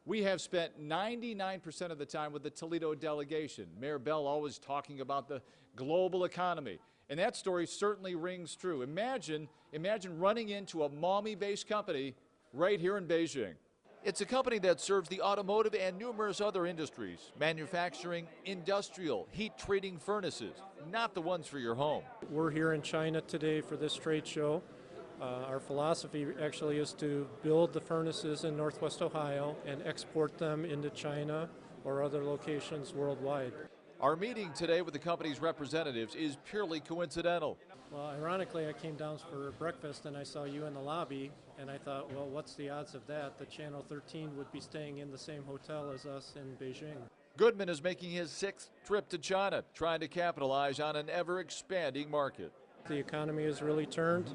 We have spent 99% of the time with the Toledo delegation. Mayor Bell always talking about the global economy. And that story certainly rings true. Imagine running into a Maumee-based company right here in Beijing. It's a company that serves the automotive and numerous other industries, manufacturing industrial heat treating furnaces, not the ones for your home. We're here in China today for this trade show. Our philosophy actually is to build the furnaces in Northwest Ohio and export them into China or other locations worldwide. Our meeting today with the company's representatives is purely coincidental. Well, ironically, I came down for breakfast and I saw you in the lobby, and I thought, well, what's the odds of that? The Channel 13 would be staying in the same hotel as us in Beijing. Goodman is making his 6th trip to China, trying to capitalize on an ever-expanding market. The economy has really turned.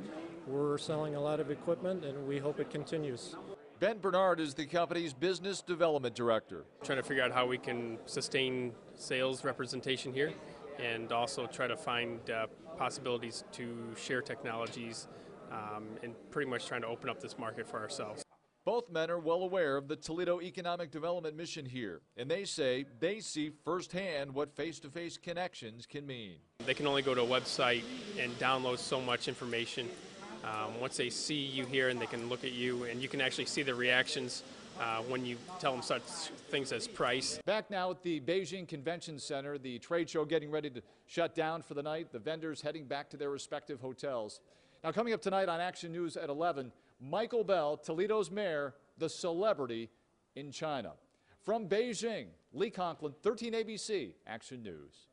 We're selling a lot of equipment, and we hope it continues. Ben Bernard is the company's business development director. Trying to figure out how we can sustain sales representation here and also try to find possibilities to share technologies and pretty much trying to open up this market for ourselves. Both men are well aware of the Toledo Economic Development mission here, and they say they see firsthand what face-to-face connections can mean. They can only go to a website and download so much information. Once they see you here and they can look at you, and you can actually see the reactions when you tell them such things as price. Back now at the Beijing Convention Center, the trade show getting ready to shut down for the night, the vendors heading back to their respective hotels. Now coming up tonight on Action News at 11, Michael Bell, Toledo's mayor, the celebrity in China. From Beijing, Lee Conklin, 13 ABC, Action News.